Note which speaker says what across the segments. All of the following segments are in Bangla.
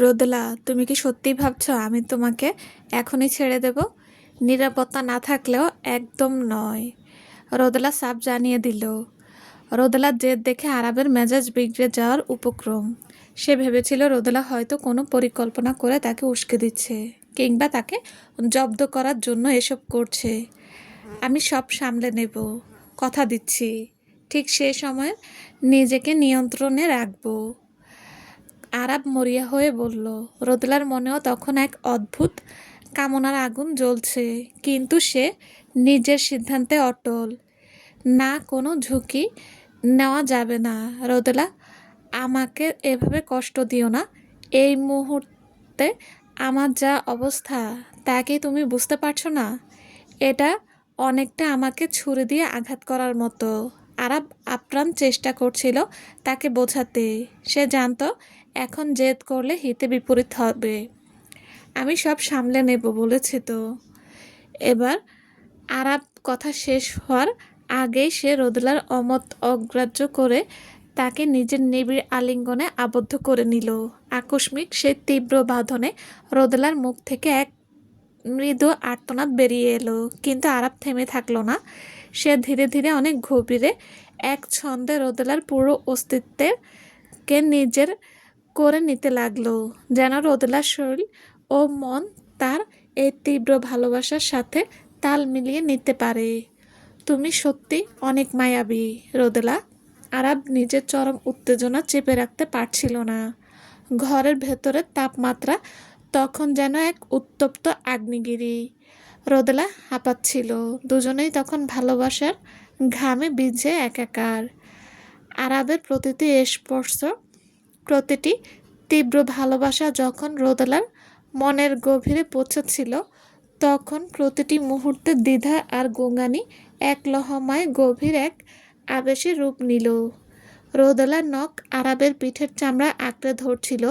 Speaker 1: রোদেলা, তুমি কি সত্যিই ভাবছো আমি তোমাকে এখনই ছেড়ে দেব? নিরাপত্তা না থাকলেও একদম নয়। রোদেলা সাফ জানিয়ে দিল। রোদেলার জেদ দেখে আরাবের মেজাজ বিগড়ে যাওয়ার উপক্রম। সে ভেবেছিল রোদেলা হয়তো কোনো পরিকল্পনা করে তাকে উস্কে দিচ্ছে, কিংবা তাকে জব্দ করার জন্য এসব করছে। আমি সব সামলে নেব, কথা দিচ্ছি। ঠিক সে সময় নিজেকে নিয়ন্ত্রণে রাখবো। আরাব মরিয়া হয়ে বলল। রোদেলার মনেও তখন এক অদ্ভুত কামনার আগুন জ্বলছে, কিন্তু সে নিজের সিদ্ধান্তে অটল। না, কোনো ঝুঁকি নেওয়া যাবে না। রোদেলা, আমাকে এভাবে কষ্ট দিও না। এই মুহূর্তে আমার যা অবস্থা, তা কি তুমি বুঝতে পারছো না? এটা অনেকটা আমাকে ছুরি দিয়ে আঘাত করার মতো। আরাব আপ্রাণ চেষ্টা করছিল তাকে বোঝাতে। সে জানতো এখন জেদ করলে হিতে বিপরীত হবে। আমি সব সামলে নেব বলেছি তো। এবার আরাব কথা শেষ হওয়ার আগেই সে রোদেলার অমত অগ্রাহ্য করে তাকে নিজের নিবিড় আলিঙ্গনে আবদ্ধ করে নিল। আকস্মিক সেই তীব্র বাঁধনে রোদেলার মুখ থেকে এক মৃদু আর্তনাদ বেরিয়ে এলো, কিন্তু আরাব থেমে থাকলো না। সে ধীরে ধীরে অনেক গভীরে এক ছন্দে রোদেলার পুরো অস্তিত্বকে নিজের করে নিতে লাগলো, যেন রোদেলার শরীর ও মন তার এই তীব্র ভালোবাসার সাথে তাল মিলিয়ে নিতে পারে। তুমি সত্যি অনেক মায়াবী, রোদেলা। আরাব নিজের চরম উত্তেজনা চেপে রাখতে পারছিল না। ঘরের ভেতরের তাপমাত্রা তখন যেন এক উত্তপ্ত আগ্নেয়গিরি। রোদেলা হাঁপাচ্ছিল। দুজনেই তখন ভালোবাসার ঘামে ভিজে একাকার। আরাবের প্রতিটি স্পর্শ, প্রতিটি তীব্র ভালোবাসা যখন রোদেলার মনের গভীরে পৌঁছেছিল, তখন প্রতিটি মুহূর্তে দ্বিধা আর গোঙানি এক লহমায় গভীর এক আবেশে রূপ নিল। রোদেলার নখ আরাবের পিঠের চামড়া আঁকড়ে ধরছিল,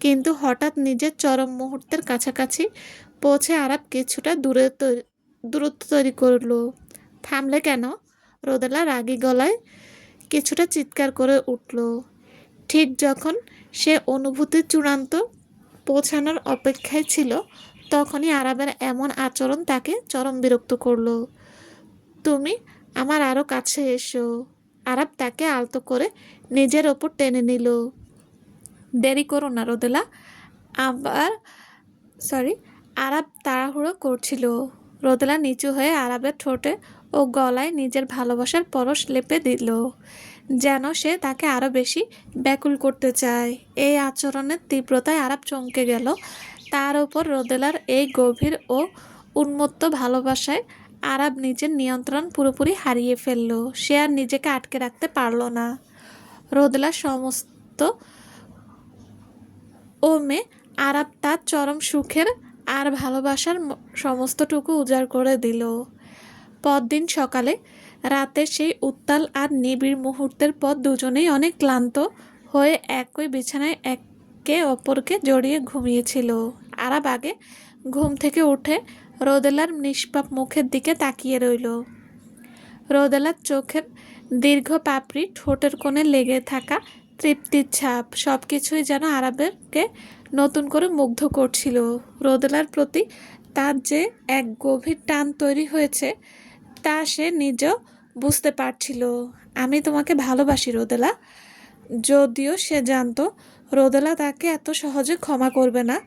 Speaker 1: কিন্তু হঠাৎ নিজের চরম মুহূর্তের কাছাকাছি পৌঁছে আরাব কিছুটা দূরত্ব তৈরি করল। থামলে কেন? রোদেলা রাগী গলায় কিছুটা চিৎকার করে উঠল। ঠিক যখন সে অনুভূতির চূড়ান্ত পৌঁছানোর অপেক্ষায় ছিল, তখনই আরাবের এমন আচরণ তাকে চরম বিরক্ত করলো। তুমি আমার আরও কাছে এসো। আরাব তাকে আলতো করে নিজের ওপর টেনে নিল। দেরি করো না, রোদেলা। আবার সরি আরাব তাড়াহুড়ো করছিল। রোদেলা নিচু হয়ে আরাবের ঠোঁটে ও গলায় নিজের ভালোবাসার পরশ লেপে দিল, যেন সে তাকে আরও বেশি ব্যাকুল করতে চায়। এই আচরণের তীব্রতায় আরাব চমকে গেল। তার ওপর রোদেলার এই গভীর ও উন্মত্ত ভালোবাসায় আরাব নিজের নিয়ন্ত্রণ পুরোপুরি হারিয়ে ফেলল। সে আর নিজেকে আটকে রাখতে পারল না। রোদেলার সমস্ত ও মে আরাব তার চরম সুখের আর ভালোবাসার সমস্তটুকু উজাড় করে দিল। পরদিন সকালে রাতের সেই উত্তাল আর নিবিড় মুহূর্তের পর দুজনেই অনেক ক্লান্ত হয়ে একই বিছানায় একে অপরকে জড়িয়ে ঘুমিয়েছিল। আরাব আগে ঘুম থেকে উঠে রোদেলার নিষ্পাপ মুখের দিকে তাকিয়ে রইল। রোদেলার চোখের দীর্ঘ পাপড়ি, ঠোঁটের কোণে লেগে থাকা তৃপ্তির ছাপ, সব কিছুই যেন আরাবেরকে নতুন করে মুগ্ধ করছিল। রোদেলার প্রতি তার যে এক গভীর টান তৈরি হয়েছে, তা সে নিজেও বুঝতে পারছিল। আমি তোমাকে ভালোবাসি, রোদেলা। যদিও সে জানতো রোদেলা তাকে এত সহজে ক্ষমা করবে না।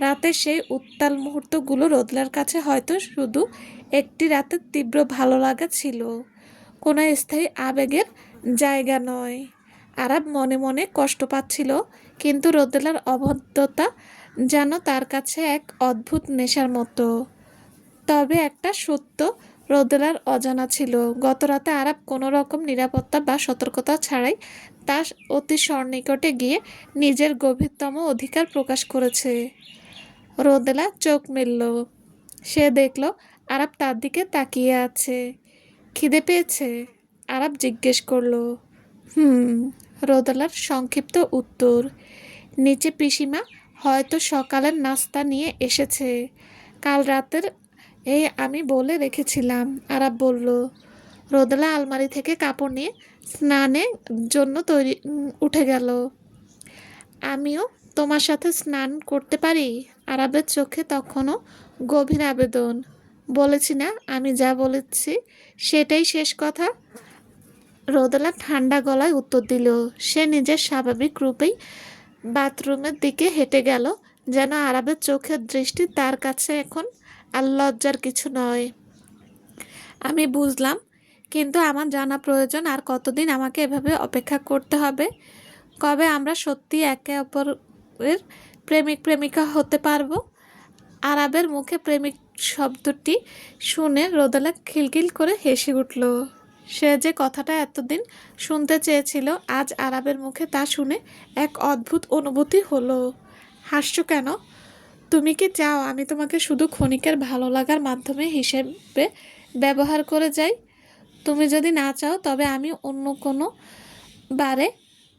Speaker 1: রাতের সেই উত্তাল মুহূর্তগুলো রোদেলার কাছে হয়তো শুধু একটি রাতের তীব্র ভালো লাগা ছিল, কোনো স্থায়ী আবেগের জায়গা নয়। আরাব মনে মনে কষ্ট পাচ্ছিল, কিন্তু রোদেলার অভদ্রতা যেন তার কাছে এক অদ্ভুত নেশার মতো। তবে একটা সত্য রোদেলার অজানা ছিল। গত রাতে আরাব কোনো রকম নিরাপত্তা বা সতর্কতা ছাড়াই তার অতি সন্নিকটে গিয়ে নিজের গভীরতম অধিকার প্রকাশ করেছে। রোদেলা চোখ মেলল। সে দেখল আরাব তার দিকে তাকিয়ে আছে। খিদে পেয়েছে? আরাব জিজ্ঞেস করল। হুম। রোদেলার সংক্ষিপ্ত উত্তর। নিচে পিসিমা হয়তো সকালের নাস্তা নিয়ে এসেছে। কাল রাতের এই আমি বলে রেখেছিলাম, আরাব বলল। রোদেলা আলমারি থেকে কাপড় নিয়ে স্নানের জন্য উঠে গেল। আমিও তোমার সাথে স্নান করতে পারি? আরাবের চোখে তখনও গভীর আবেদন। বলেছি না, আমি যা বলেছি সেটাই শেষ কথা। রোদেলা ঠান্ডা গলায় উত্তর দিল। সে নিজের স্বাভাবিক রূপেই বাথরুমের দিকে হেঁটে গেল, যেন আরাবের চোখের দৃষ্টি তার কাছে এখন আর লজ্জার কিছু নয়। আমি বুঝলাম, কিন্তু আমার জানা প্রয়োজন আর কতদিন আমাকে এভাবে অপেক্ষা করতে হবে? কবে আমরা সত্যি একে অপরের প্রেমিক প্রেমিকা হতে পারবো? আরাবের মুখে প্রেমিক শব্দটি শুনে রোদেলা খিলখিল করে হেসে উঠল। সে যে কথাটা এতদিন শুনতে চেয়েছিল, আজ আরাবের মুখে তা শুনে এক অদ্ভুত অনুভূতি হলো। হাসছো কেন? তুমি কি চাও আমি তোমাকে শুধু ক্ষণিকের ভালো লাগার মাধ্যমে হিসেবে ব্যবহার করে যাই? তুমি যদি না চাও তবে আমি অন্য কোনো বারে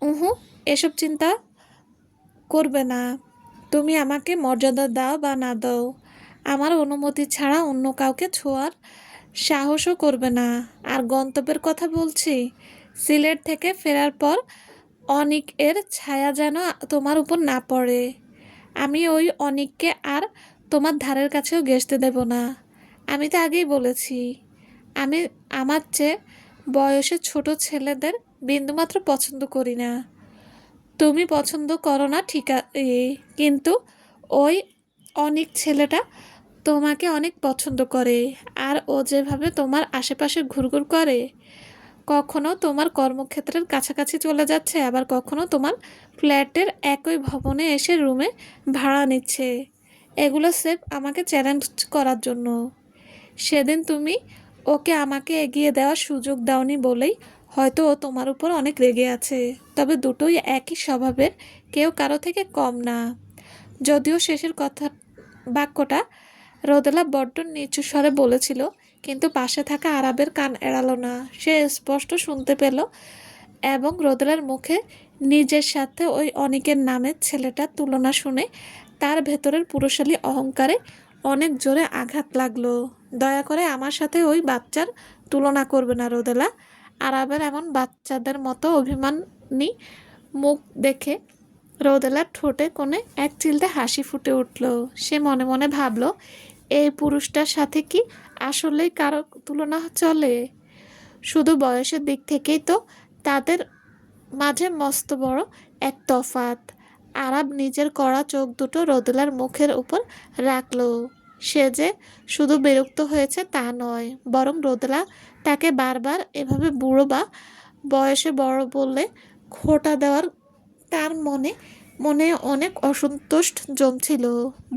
Speaker 1: উহু এসব চিন্তা করবে না। তুমি আমাকে মর্যাদা দাও বা না দাও, আমার অনুমতি ছাড়া অন্য কাউকে ছোঁয়ার সাহসও করবে না। আর গন্তব্যের কথা বলছি, সিলেট থেকে ফেরার পর অনিক এর ছায়া যেন তোমার উপর না পড়ে। আমি ওই অনিককে আর তোমার ধারের কাছেও ঘেঁষতে দেব না। আমি তো আগেই বলেছি, আমি আমার চেয়ে বয়সে ছোট ছেলেদের বিন্দুমাত্র পছন্দ করি না। তুমি পছন্দ করো না ঠিক কিন্তু ওই অনিক ছেলেটা তোমাকে অনেক পছন্দ করে। আর ও যেভাবে তোমার আশেপাশে ঘুরঘুর করে, কখনো তোমার কর্মক্ষেত্রের কাছাকাছি চলে যাচ্ছে, আবার কখনো তোমার ফ্ল্যাটের একই ভবনে এসে রুমে ভাড়া নিচ্ছে, এগুলো সেফ আমাকে চ্যালেঞ্জ করার জন্য। সেদিন তুমি ওকে আমাকে এগিয়ে দেওয়ার সুযোগ দাওনি বলেই হয়তো ও তোমার উপর অনেক রেগে আছে। তবে দুটোই একই স্বভাবের, কেউ কারো থেকে কম না। যদিও শেষের বাক্যটা রোদেলা বড্ড নিচু স্বরে বলেছিল, কিন্তু পাশে থাকা আরাবের কান এড়ালো না। সে স্পষ্ট শুনতে পেল এবং রোদেলার মুখে নিজের সাথে ওই অনিকের নামের ছেলেটার তুলনা শুনে তার ভেতরের পুরুষালী অহংকারে অনেক জোরে আঘাত লাগলো। দয়া করে আমার সাথে ওই বাচ্চার তুলনা করবে না রোদেলা। আরাবের এমন বাচ্চাদের মতো অভিমানী মুখ দেখে রোদেলার ঠোঁটে কোণে এক চিলতে হাসি ফুটে উঠল। সে মনে মনে ভাবল, এই পুরুষটার সাথে কি আসলেই কারো তুলনা চলে? শুধু বয়সের দিক থেকেই তো তাদের মাঝে মস্ত বড় এক তফাত। আরাব নিজের কড়া চোখ দুটো রোদেলার মুখের উপর রাখল। সে যে শুধু বিরক্ত হয়েছে তা নয়, বরং রোদেলা তাকে বারবার এভাবে বুড়ো বা বয়সে বড় বললে খোঁটা দেওয়ার তার মনে মনে অনেক অসন্তোষ জমছিল।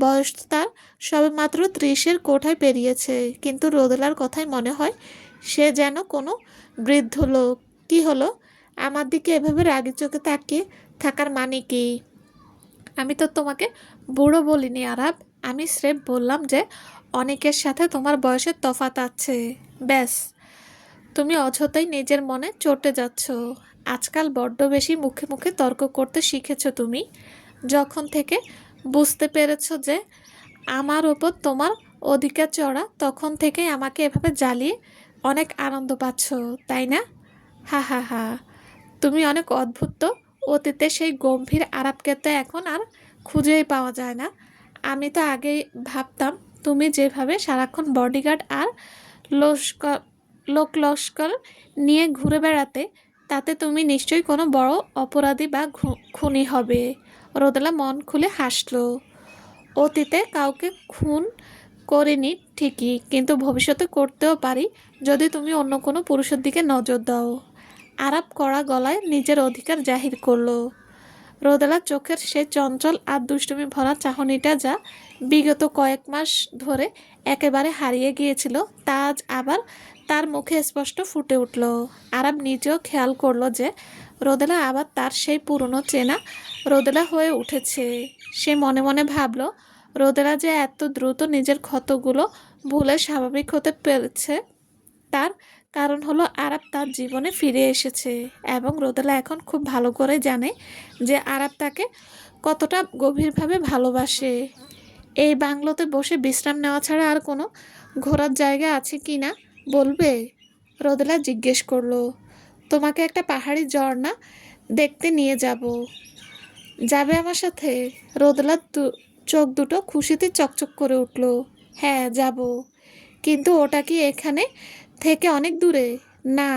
Speaker 1: বয়স তার সবেমাত্র 30-এর কোঠায় পেরিয়েছে, কিন্তু রোদেলার কথাই মনে হয় সে যেন কোনো বৃদ্ধ লোক। কি হলো? আমার দিকে এভাবে রাগি চোখে তাকিয়ে থাকার মানে কি? আমি তো তোমাকে বুড়ো বলিনি আরাব। আমি স্রেফ বললাম যে অনেকের সাথে তোমার বয়সের তফাৎ আছে, ব্যাস। তুমি অযথাই নিজের মনে চটে যাচ্ছ। আজকাল বড্ড বেশি মুখে মুখে তর্ক করতে শিখেছো তুমি। যখন থেকে বুঝতে পেরেছো যে আমার ওপর তোমার অধিকার চড়া, তখন থেকেই আমাকে এভাবে জ্বালিয়ে অনেক আনন্দ পাচ্ছ, তাই না? হা হা হা। তুমি অনেক অদ্ভুত তো। অতীতে সেই গম্ভীর আরাপকে তো এখন আর খুঁজেই পাওয়া যায় না। আমি তো আগেই ভাবতাম তুমি যেভাবে সারাক্ষণ বডিগার্ড আর লস্কর লস্কর নিয়ে ঘুরে বেড়াতে, তাতে তুমি নিশ্চয়ই কোনো বড় অপরাধী বা খুনি হবে। রোদেলা মন খুলে হাসলো। অতীতে কাউকে খুন করিনি ঠিকই, কিন্তু ভবিষ্যতে করতেও পারি যদি তুমি অন্য কোনো পুরুষের দিকে নজর দাও। আরাব কড়া গলায় নিজের অধিকার জাহির করলো। রোদেলার চোখের সেই চঞ্চল আর দুষ্টুমি ভরা চাহনিটা, যা বিগত কয়েক মাস ধরে একেবারে হারিয়ে গিয়েছিল, তা আজ আবার তার মুখে স্পষ্ট ফুটে উঠল। আরাব নিজেও খেয়াল করলো যে রোদেলা আবার তার সেই পুরনো চেনা রোদেলা হয়ে উঠেছে। সে মনে মনে ভাবল, রোদেলা যে এত দ্রুত নিজের ক্ষতগুলো ভুলে স্বাভাবিক হতে পেরেছে, তার কারণ হলো আরাব তার জীবনে ফিরে এসেছে। এবং রোদেলা এখন খুব ভালো করে জানে যে আরাব তাকে কতটা গভীরভাবে ভালোবাসে। এই বাংলোতে বসে বিশ্রাম নেওয়া ছাড়া আর কোনো ঘোরার জায়গা আছে কি না বলবে? রোদেলা জিজ্ঞেস করলো। তোমাকে একটা পাহাড়ি ঝর্ণা দেখতে নিয়ে যাব। যাবে আমার সাথে? রোদেলার চোখ দুটো খুশিতে চকচক করে উঠল। হ্যাঁ, যাব। কিন্তু ওটা কি এখানে থেকে অনেক দূরে? না,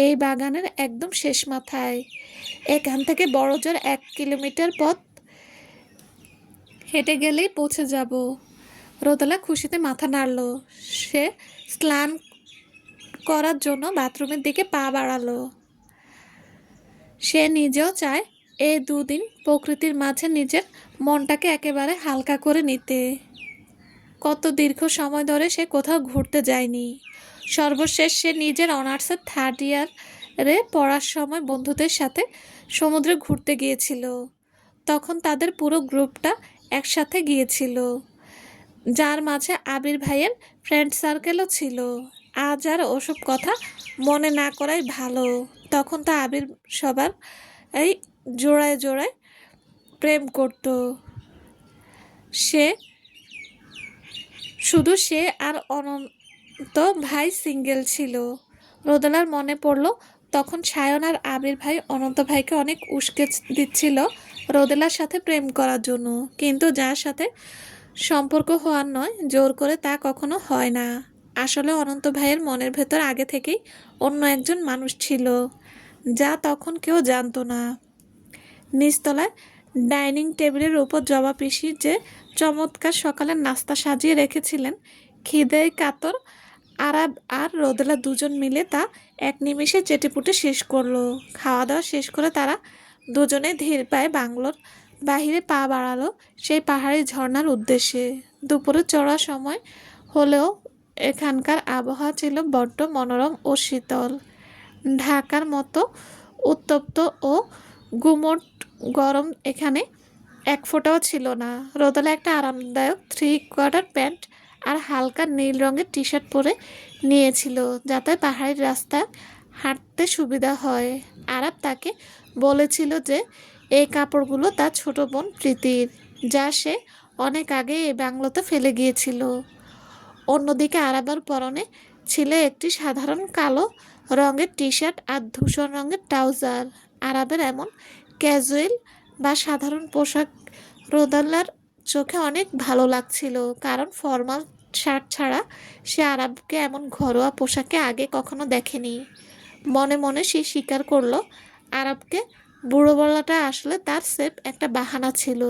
Speaker 1: এই বাগানের একদম শেষ মাথায়। এখান থেকে বড়জোর 1 কিলোমিটার পথ হেঁটে গেলেই পৌঁছে যাব। রোদেলা খুশিতে মাথা নাড়ল। সে স্নান করার জন্য বাথরুমের দিকে পা বাড়ালো। সে নিজেও চায় এই দুদিন প্রকৃতির মাঝে নিজের মনটাকে একেবারে হালকা করে নিতে। কত দীর্ঘ সময় ধরে সে কোথাও ঘুরতে যায়নি। সর্বশেষ সে নিজের অনার্সের 3rd ইয়ারে পড়ার সময় বন্ধুদের সাথে সমুদ্রে ঘুরতে গিয়েছিল। তখন তাদের পুরো গ্রুপটা একসাথে গিয়েছিল, যার মাঝে আবির ভাইয়ের ফ্রেন্ড সার্কেলও ছিল। আজ আর ওসব কথা মনে না করাই ভালো। তখন তো আবির সবার এই জোড়ায় জোড়ায় প্রেম করত। সে শুধু সে আর অনন্ত ভাই সিঙ্গেল ছিল। রোদেলার মনে পড়ল তখন সায়ন আর আবির ভাই অনন্ত ভাইকে অনেক উস্কে দিচ্ছিল রোদেলার সাথে প্রেম করার জন্য। কিন্তু যার সাথে সম্পর্ক হওয়ার নয়, জোর করে তা কখনো হয় না। আসলে অনন্ত ভাইয়ের মনের ভেতর আগে থেকেই অন্য একজন মানুষ ছিল, যা তখন কেউ জানতো না। নিচতলায় ডাইনিং টেবিলের উপর জবা পিসি যে চমৎকার সকালের নাস্তা সাজিয়ে রেখেছিলেন, খিদেয় কাতর আরাব আর রোদেলা দুজন মিলে তা এক নিমেষে চেটেপুটে শেষ করলো। খাওয়া দাওয়া শেষ করে তারা দুজনে ধীর পায়ে বাংলোর বাহিরে পা বাড়ালো সেই পাহাড়ি ঝর্ণার উদ্দেশ্যে। দুপুরে চড়ার সময় হলেও এখানকার আবহাওয়া ছিল বড্ড মনোরম ও শীতল। ঢাকার মতো উত্তপ্ত ও গুমোট গরম এখানে এক ফোঁটাও ছিল না। রোদেলা একটা আরামদায়ক 3/4 প্যান্ট আর হালকা নীল রঙের টি-শার্ট পরে নিয়েছিল, যাতে পাহাড়ি রাস্তায় হাঁটতে সুবিধা হয়। আরাব তাকে বলেছিল যে এই কাপড়গুলো তার ছোট বোন প্রীতির, যা সে অনেক আগে এই বাংলোতে ফেলে গিয়েছিল। অন্যদিকে আরাবার পরনে ছিল একটি সাধারণ কালো রঙের টি-শার্ট আর ধূসর রঙের ট্রাউজার। আরাবের এমন ক্যাজুয়াল বা সাধারণ পোশাক রোদেলার চোখে অনেক ভালো লাগছিল, কারণ ফর্মাল শার্ট ছাড়া সে আরাবকে এমন ঘরোয়া পোশাকে আগে কখনো দেখেনি। মনে মনে সে স্বীকার করলো, আরাবকে বুড়ো বলাটা আসলে তার সেফ একটা বাহানা ছিল।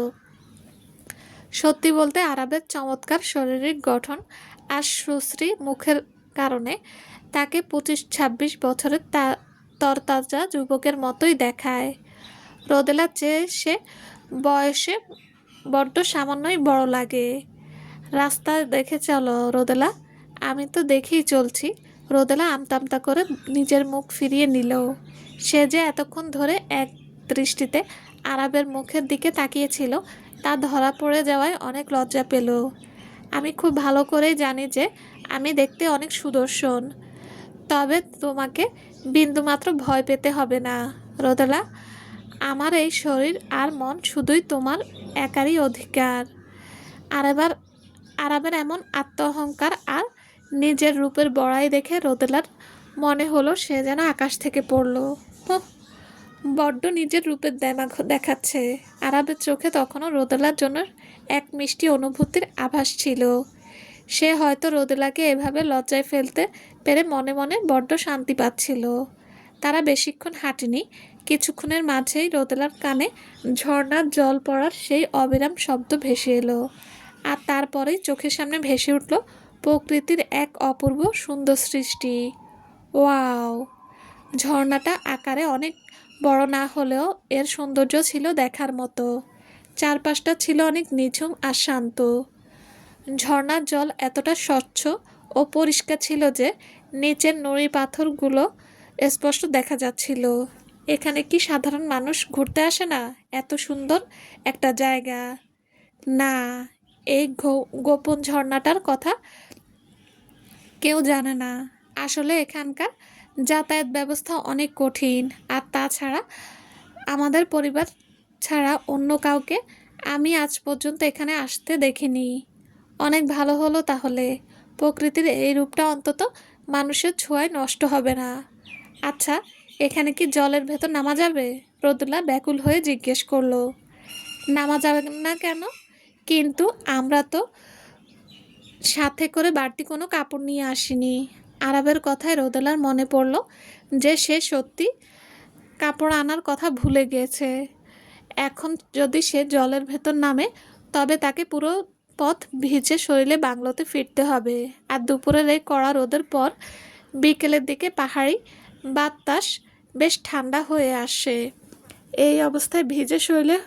Speaker 1: সত্যি বলতে আরাবের চমৎকার শারীরিক গঠন আর সুশ্রী মুখের কারণে তাকে 25-26 বছরের তরতাজা যুবকের মতোই দেখায়। রোদেলার চেয়ে সে বয়সে বড্ড সামান্যই বড় লাগে। রাস্তায় দেখে চলো রোদেলা। আমি তো দেখেই চলছি। রোদেলা আমতা আমতা করে নিজের মুখ ফিরিয়ে নিল। সে যে এতক্ষণ ধরে এক দৃষ্টিতে আরাবের মুখের দিকে তাকিয়েছিল তা ধরা পড়ে যাওয়ায় অনেক লজ্জা পেল। আমি খুব ভালো করেই জানি যে আমি দেখতে অনেক সুদর্শন, তবে তোমাকে বিন্দুমাত্র ভয় পেতে হবে না রোদেলা। আমার এই শরীর আর মন শুধুই তোমার একারই অধিকার। আরেবার আরাবের এমন আত্ম অহংকার আর নিজের রূপের বড়াই দেখে রোদেলার মনে হলো সে যেন আকাশ থেকে পড়ল। হুঁ, বড্ড নিজের রূপের দেমাগ দেখাচ্ছে। আরাবের চোখে তখনও রোদেলার জন্য এক মিষ্টি অনুভূতির আভাস ছিল। সে হয়তো রোদেলাকে এভাবে লজ্জায় ফেলতে পেরে মনে মনে বড্ড শান্তি পাচ্ছিল। তারা বেশিক্ষণ হাঁটেনি। কিছুক্ষণের মাঝেই রোদেলার কানে ঝর্ণার জল পড়ার সেই অবিরাম শব্দ ভেসে এলো। আর তারপরেই চোখের সামনে ভেসে উঠল প্রকৃতির এক অপূর্ব সুন্দর সৃষ্টি। ওয়াও! ঝর্ণাটা আকারে অনেক বড় না হলেও এর সৌন্দর্য ছিল দেখার মতো। চারপাশটা ছিল অনেক নিঝুম আর শান্ত। ঝর্ণার জল এতটা স্বচ্ছ ও পরিষ্কার ছিল যে নিচের নুড়ি পাথরগুলো স্পষ্ট দেখা যাচ্ছিল। এখানে কি সাধারণ মানুষ ঘুরতে আসে না এত সুন্দর একটা জায়গা? না, এই গোপন ঝর্ণাটার কথা কেউ জানে না। আসলে এখানকার যাতায়াত ব্যবস্থা অনেক কঠিন, আর তাছাড়া আমাদের পরিবার ছাড়া অন্য কাউকে আমি আজ পর্যন্ত এখানে আসতে দেখিনি। অনেক ভালো হলো তাহলে। প্রকৃতির এই রূপটা অন্তত মানুষের ছোঁয়ায় নষ্ট হবে না। আচ্ছা, এখানে কি জলের ভেতর নামা যাবে? রোদেলা ব্যাকুল হয়ে জিজ্ঞেস করলো। নামা যাবে না কেন? কিন্তু আমরা তো সাথে করে বাড়তি কোনো কাপড় নিয়ে আসিনি। আরাবের কথায় রোদেলার মনে পড়ল যে সে সত্যি কাপড় আনার কথা ভুলে গিয়েছে। এখন যদি সে জলের ভেতর নামে তবে তাকে পুরো পথ ভিজে শরীরে বাংলোতে ফিরতে হবে। আর দুপুরের এই কড়া রোদের পর বিকেলের দিকে পাহাড়ি বাতাস বেশ ঠান্ডা হয়ে আসে। এই অবস্থায় ভিজে শরীরে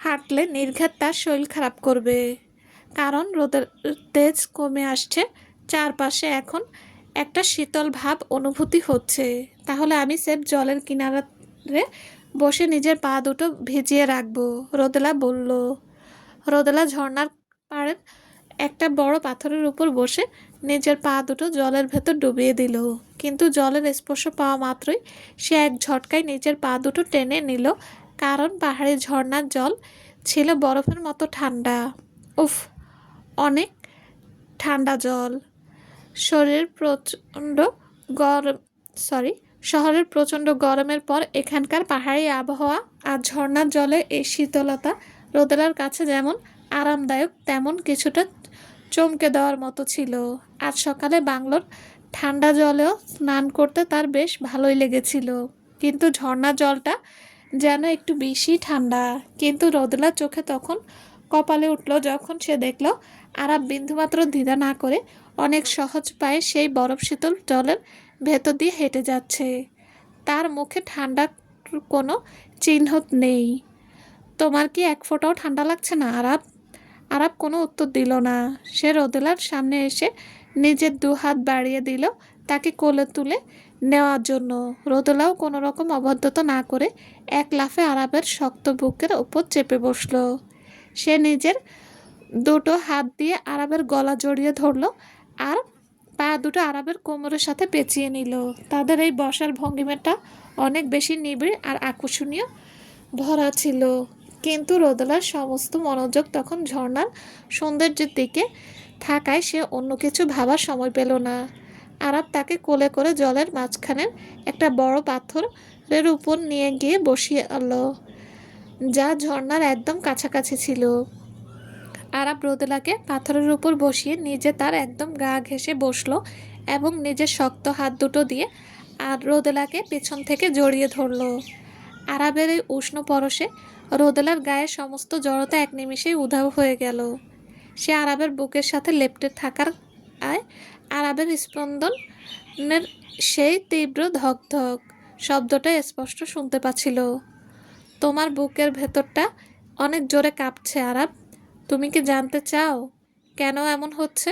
Speaker 1: হাঁটলে নির্ঘাত তার শরীর খারাপ করবে, কারণ রোদের তেজ কমে আসছে। চারপাশে এখন একটা শীতল ভাব অনুভূতি হচ্ছে। তাহলে আমি সেফ জলের কিনারে বসে নিজের পা দুটো ভিজিয়ে রাখবো, রোদেলা বলল। রোদেলা ঝর্ণার পাড়ের একটা বড় পাথরের উপর বসে নিজের পা দুটো জলের ভেতর ডুবিয়ে দিল। কিন্তু জলের স্পর্শ পাওয়া মাত্রই সে এক ঝটকায় নিজের পা দুটো টেনে নিল, কারণ পাহাড়ি ঝর্ণার জল ছিল বরফের মতো ঠান্ডা। উফ, অনেক ঠান্ডা জল। শরীর প্রচণ্ড গরম সরি শহরের প্রচণ্ড গরমের পর এখানকার পাহাড়ি আবহাওয়া আর ঝর্ণার জলে এই শীতলতা রোদেলার কাছে যেমন আরামদায়ক তেমন কিছুটা চমকে দেওয়ার মতো ছিল। আজ সকালে বাংলোর ঠান্ডা জলেও স্নান করতে তার বেশ ভালোই লেগেছিল, কিন্তু ঝর্ণার জলটা যেন একটু বেশি ঠান্ডা। কিন্তু রোদেলার চোখে তখন কপালে উঠল যখন সে দেখল আরাব বিন্দুমাত্র দ্বিধা না করে অনেক সহজ পায়ে সেই বরফ শীতল জলের ভেতর দিয়ে হেঁটে যাচ্ছে। তার মুখে ঠান্ডার কোনো চিহ্ন নেই। তোমার কি এক ফোঁটাও ঠান্ডা লাগছে না আরাব? আরাব কোনো উত্তর দিল না। সে রোদেলার সামনে এসে নিজের দু হাত বাড়িয়ে দিল তাকে কোলে তুলে নেওয়ার জন্য। রোদেলাও কোনো রকম অবাধ্যতা না করে এক লাফে আরাবের শক্ত বুকের ওপর চেপে বসলো। সে নিজের দুটো হাত দিয়ে আরাবের গলা জড়িয়ে ধরলো আর পা দুটো আরাবের কোমরের সাথে পেঁচিয়ে নিল। তাদের এই বসার ভঙ্গিমাটা অনেক বেশি নিবিড় আর আকর্ষণীয় ভরা ছিল। কিন্তু রোদেলার সমস্ত মনোযোগ তখন ঝর্ণার সৌন্দর্যের দিকে থাকায় সে অন্য কিছু ভাবার সময় পেল না। আরাব তাকে কোলে করে জলের মাঝখানের একটা বড় পাথরের উপর নিয়ে গিয়ে বসিয়ে আনলো, যা ঝর্ণার একদম কাছাকাছি ছিল। আরাব রোদেলাকে পাথরের উপর বসিয়ে নিজে তার একদম গা ঘেঁষে বসলো এবং নিজের শক্ত হাত দুটো দিয়ে আর রোদেলাকে পেছন থেকে জড়িয়ে ধরলো। আরাবের এই উষ্ণ পরশে রোদেলার গায়ের সমস্ত জড়তা এক নিমিষেই উধাও হয়ে গেল। সে আরাবের বুকের সাথে লেপ্টে থাকার আরাবের স্পন্দনের সেই তীব্র ধকধক শব্দটা স্পষ্ট শুনতে পাচ্ছিল। তোমার বুকের ভেতরটা অনেক জোরে কাঁপছে আরাব। তুমি কি জানতে চাও কেন এমন হচ্ছে?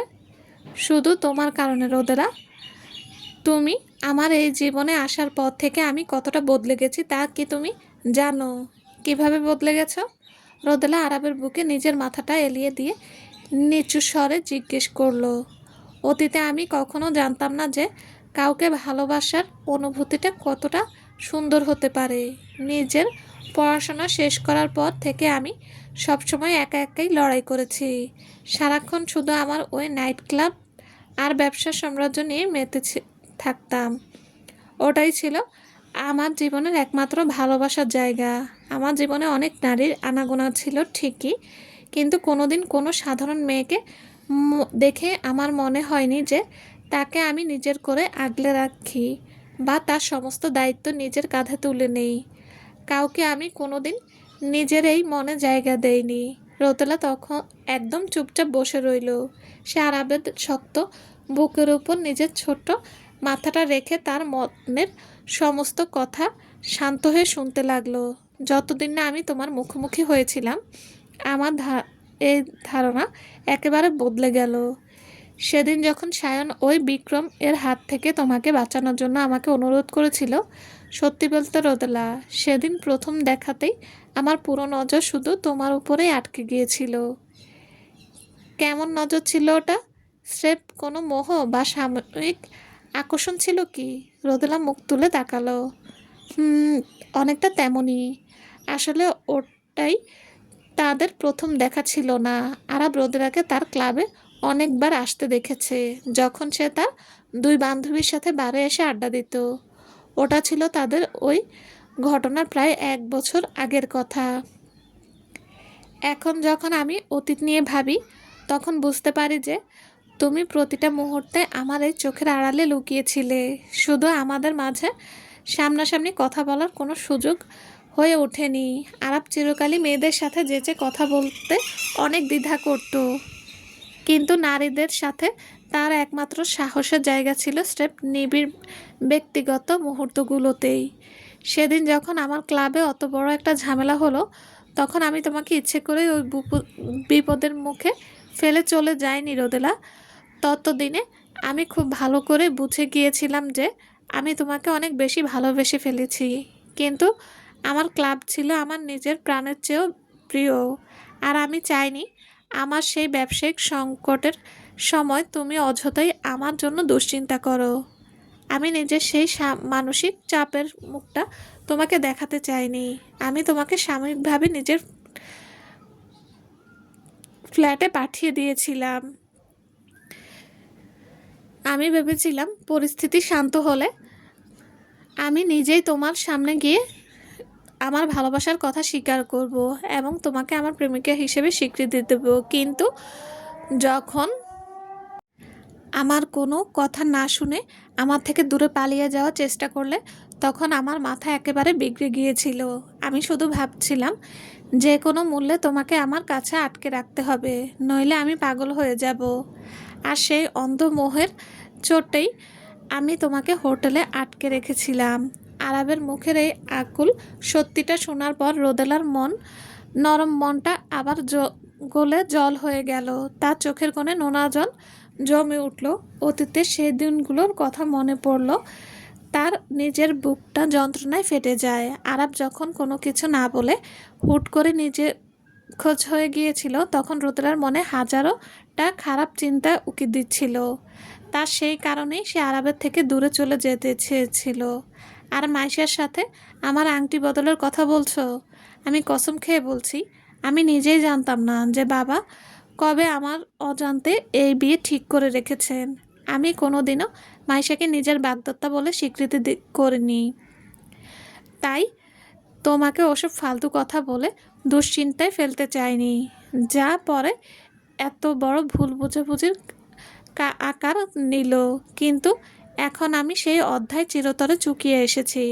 Speaker 1: শুধু তোমার কারণে রোদেলা। তুমি আমার এই জীবনে আসার পর থেকে আমি কতটা বদলে গেছি তা কি তুমি জানো? কিভাবে বদলে গেছ? রোদেলা আরাবের বুকে নিজের মাথাটা এলিয়ে দিয়ে নিচু স্বরে জিজ্ঞেস করলো। অতীতে আমি কখনো জানতাম না যে কাউকে ভালোবাসার অনুভূতিটা কতটা সুন্দর হতে পারে। নিজের পড়াশোনা শেষ করার পর থেকে আমি সবসময় একা একাই লড়াই করেছি। সারাক্ষণ শুধু আমার ওই নাইট ক্লাব আর ব্যবসার সাম্রাজ্য নিয়ে মেতে থাকতাম। ওটাই ছিল আমার জীবনের একমাত্র ভালোবাসার জায়গা। আমার জীবনে অনেক নারীর আনাগোনা ছিল ঠিকই, কিন্তু কোনোদিন কোনো সাধারণ মেয়েকে দেখে আমার মনে হয়নি যে তাকে আমি নিজের করে আগলে রাখি বা তার সমস্ত দায়িত্ব নিজের কাঁধে তুলে নেই। কাউকে আমি কোনোদিন নিজের এই মনে জায়গা দেইনি। রোদেলা তখন একদম চুপচাপ বসে রইল। সে আরাবের শক্ত বুকের উপর নিজের ছোট্ট মাথাটা রেখে তার মনের সমস্ত কথা শান্ত হয়ে শুনতে লাগলো। যতদিন না আমি তোমার মুখোমুখি হয়েছিলাম আমার এই ধারণা একেবারে বদলে গেল। সেদিন যখন সায়ন ওই বিক্রম এর হাত থেকে তোমাকে বাঁচানোর জন্য আমাকে অনুরোধ করেছিল, সত্যি বলতে রোদেলা, সেদিন প্রথম দেখাতেই আমার পুরো নজর শুধু তোমার উপরেই আটকে গিয়েছিল। কেমন নজর ছিল ওটা? স্রেফ কোনো মোহ বা সাময়িক আকর্ষণ ছিল কি? রোদেলা মুখ তুলে তাকালো। অনেকটা তেমনই। আসলে ওটাই তাদের প্রথম দেখা ছিল না। আরাব রোদেলাকে তার ক্লাবে অনেকবার আসতে দেখেছে যখন সে তার দুই বান্ধবীর সাথে বারে এসে আড্ডা দিত। ওটা ছিল তাদের ওই ঘটনার প্রায় 1 বছর আগের কথা। এখন যখন আমি অতীত নিয়ে ভাবি তখন বুঝতে পারি যে তুমি প্রতিটা মুহূর্তে আমার এই চোখের আড়ালে লুকিয়েছিলে। শুধু আমাদের মাঝে সামনাসামনি কথা বলার কোনো সুযোগ হয়ে ওঠেনি। আরাপ চিরকালই মেয়েদের সাথে যেচে কথা বলতে অনেক দ্বিধা করত, কিন্তু নারীদের সাথে তার একমাত্র সাহসের জায়গা ছিল স্রেফ নিবিড় ব্যক্তিগত মুহূর্তগুলোতেই। সেদিন যখন আমার ক্লাবে অত বড় একটা ঝামেলা হলো, তখন আমি তোমাকে ইচ্ছে করে ওই বিপদের মুখে ফেলে চলে যাইনি রোদেলা। ততদিনে আমি খুব ভালো করে বুঝে গিয়েছিলাম যে আমি তোমাকে অনেক বেশি ভালোবেসে ফেলেছি। কিন্তু আমার ক্লাব ছিল আমার নিজের প্রাণের চেয়েও প্রিয়। আর আমি চাইনি আমার সেই ব্যবসায়িক সংকটের সময় তুমি অযথাই আমার জন্য দুশ্চিন্তা করো। আমি নিজের সেই মানসিক চাপের মুখটা তোমাকে দেখাতে চাইনি। আমি তোমাকে সাময়িকভাবে নিজের ফ্ল্যাটে পাঠিয়ে দিয়েছিলাম। আমি ভেবেছিলাম পরিস্থিতি শান্ত হলে আমি নিজেই তোমার সামনে গিয়ে আমার ভালোবাসার কথা স্বীকার করব এবং তোমাকে আমার প্রেমিকা হিসেবে স্বীকৃতি দেব। কিন্তু যখন আমার কোনো কথা না শুনে আমার থেকে দূরে পালিয়ে যাওয়ার চেষ্টা করলে, তখন আমার মাথা একেবারে বিগড়ে গিয়েছিল। আমি শুধু ভাবছিলাম যে কোনো মূল্যে তোমাকে আমার কাছে আটকে রাখতে হবে, নইলে আমি পাগল হয়ে যাব। আর সেই অন্ধ মোহের চোটেই আমি তোমাকে হোটেলে আটকে রেখেছিলাম। আরাবের মুখের এই আকুল সত্যিটা শোনার পর রোদেলার নরম মনটা আবার গলে জল হয়ে গেল। তার চোখের কোণে নোনা জল জমে উঠল। অতীতের সেই দিনগুলোর কথা মনে পড়ল। তার নিজের বুকটা যন্ত্রণায় ফেটে যায়। আরাব যখন কোনো কিছু না বলে হুট করে নিজে খোঁজ হয়ে গিয়েছিল, তখন রোদেলার মনে হাজারোটা খারাপ চিন্তা উকি দিচ্ছিল। তার সেই কারণেই সে আরাবের থেকে দূরে চলে যেতে চেয়েছিল। আর মাইশার সাথে আমার আংটি বদলের কথা বলছো? আমি কসম খেয়ে বলছি, আমি নিজেই জানতাম না যে বাবা কবে আমার অজান্তে এই বিয়ে ঠিক করে রেখেছেন। আমি কোনোদিনও মাইশাকে নিজের বাগদত্তা বলে স্বীকৃতি করিনি। তাই তোমাকে ওসব ফালতু কথা বলে দুশ্চিন্তায় ফেলতে চাইনি, যা পরে এত বড় ভুল বোঝাবুঝির আকার নিল। কিন্তু এখন আমি সেই অধ্যায় চিরতরে চুকিয়ে এসেছি।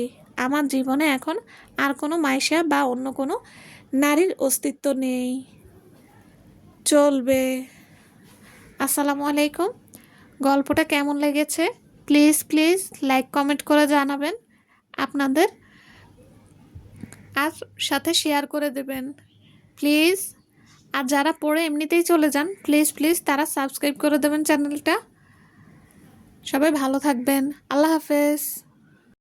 Speaker 1: আমার জীবনে এখন আর কোনো মাইশা বা অন্য কোনো নারীর অস্তিত্ব নেই। চলবে। আসসালামু আলাইকুম। গল্পটা কেমন লেগেছে প্লিজ প্লিজ লাইক কমেন্ট করে জানাবেন আপনাদের, আর সাথে শেয়ার করে দেবেন প্লিজ। আর যারা পড়ে এমনিতেই চলে যান, প্লিজ প্লিজ তারা সাবস্ক্রাইব করে দেবেন চ্যানেলটা। সবাই ভালো থাকবেন। আল্লাহ হাফেজ।